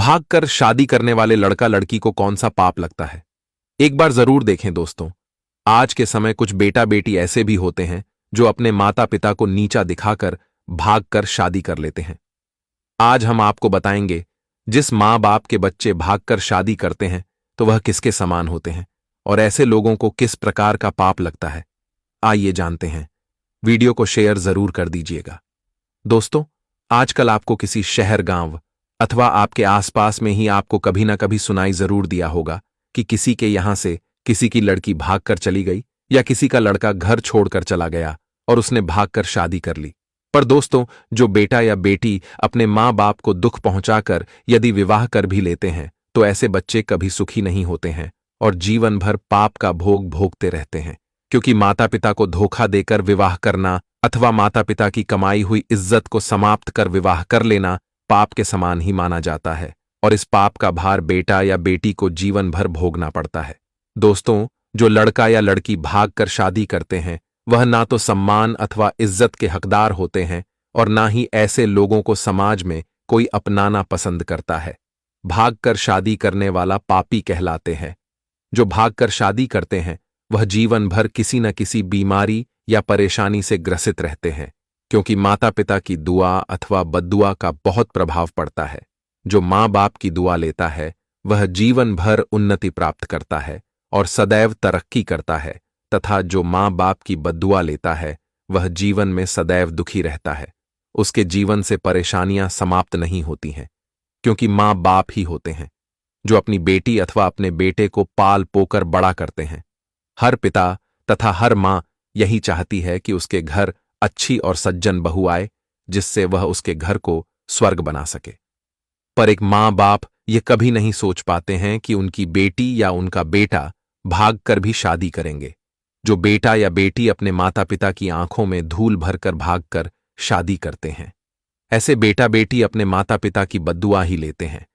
भागकर शादी करने वाले लड़का लड़की को कौन सा पाप लगता है? एक बार जरूर देखें दोस्तों। आज के समय कुछ बेटा बेटी ऐसे भी होते हैं जो अपने माता पिता को नीचा दिखाकर भागकर शादी कर लेते हैं। आज हम आपको बताएंगे, जिस माँ बाप के बच्चे भागकर शादी करते हैं तो वह किसके समान होते हैं और ऐसे लोगों को किस प्रकार का पाप लगता है। आइए जानते हैं। वीडियो को शेयर जरूर कर दीजिएगा। दोस्तों, आजकल आपको किसी शहर गांव अथवा आपके आसपास में ही आपको कभी ना कभी सुनाई जरूर दिया होगा कि किसी के यहां से किसी की लड़की भागकर चली गई या किसी का लड़का घर छोड़कर चला गया और उसने भागकर शादी कर ली। पर दोस्तों, जो बेटा या बेटी अपने माँ बाप को दुख पहुंचाकर यदि विवाह कर भी लेते हैं तो ऐसे बच्चे कभी सुखी नहीं होते हैं और जीवन भर पाप का भोग भोगते रहते हैं, क्योंकि माता पिता को धोखा देकर विवाह करना अथवा माता पिता की कमाई हुई इज्जत को समाप्त कर विवाह कर लेना पाप के समान ही माना जाता है और इस पाप का भार बेटा या बेटी को जीवन भर भोगना पड़ता है। दोस्तों, जो लड़का या लड़की भागकर शादी करते हैं वह ना तो सम्मान अथवा इज्जत के हकदार होते हैं और ना ही ऐसे लोगों को समाज में कोई अपनाना पसंद करता है। भागकर शादी करने वाला पापी कहलाते हैं। जो भागकर शादी करते हैं वह जीवन भर किसी न किसी बीमारी या परेशानी से ग्रसित रहते हैं, क्योंकि माता पिता की दुआ अथवा बद्दुआ का बहुत प्रभाव पड़ता है। जो माँ बाप की दुआ लेता है वह जीवन भर उन्नति प्राप्त करता है और सदैव तरक्की करता है, तथा जो माँ बाप की बद्दुआ लेता है वह जीवन में सदैव दुखी रहता है। उसके जीवन से परेशानियां समाप्त नहीं होती हैं, क्योंकि माँ बाप ही होते हैं जो अपनी बेटी अथवा अपने बेटे को पाल पोकर बड़ा करते हैं। हर पिता तथा हर माँ यही चाहती है कि उसके घर अच्छी और सज्जन बहू आए, जिससे वह उसके घर को स्वर्ग बना सके। पर एक माँ बाप ये कभी नहीं सोच पाते हैं कि उनकी बेटी या उनका बेटा भागकर भी शादी करेंगे। जो बेटा या बेटी अपने माता पिता की आंखों में धूल भरकर भागकर शादी करते हैं, ऐसे बेटा बेटी अपने माता पिता की बद्दुआ ही लेते हैं,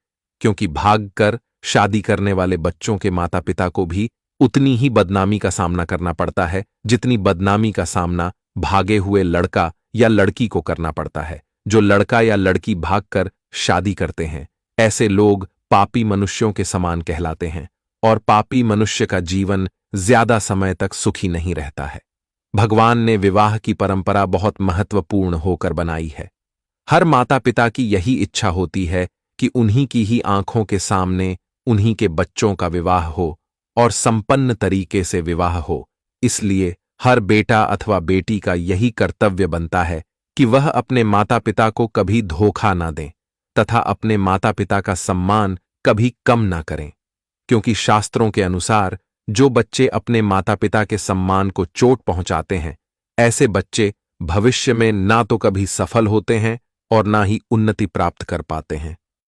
क्योंकि भागकर शादी करने वाले बच्चों के माता पिता को भी उतनी ही बदनामी का सामना करना पड़ता है जितनी बदनामी का सामना भागे हुए लड़का या लड़की को करना पड़ता है। जो लड़का या लड़की भागकर शादी करते हैं, ऐसे लोग पापी मनुष्यों के समान कहलाते हैं और पापी मनुष्य का जीवन ज्यादा समय तक सुखी नहीं रहता है। भगवान ने विवाह की परंपरा बहुत महत्वपूर्ण होकर बनाई है। हर माता पिता की यही इच्छा होती है कि उन्हीं की ही आंखों के सामने उन्हीं के बच्चों का विवाह हो और संपन्न तरीके से विवाह हो। इसलिए हर बेटा अथवा बेटी का यही कर्तव्य बनता है कि वह अपने माता पिता को कभी धोखा ना दें तथा अपने माता पिता का सम्मान कभी कम ना करें, क्योंकि शास्त्रों के अनुसार जो बच्चे अपने माता पिता के सम्मान को चोट पहुंचाते हैं, ऐसे बच्चे भविष्य में ना तो कभी सफल होते हैं और ना ही उन्नति प्राप्त कर पाते हैं।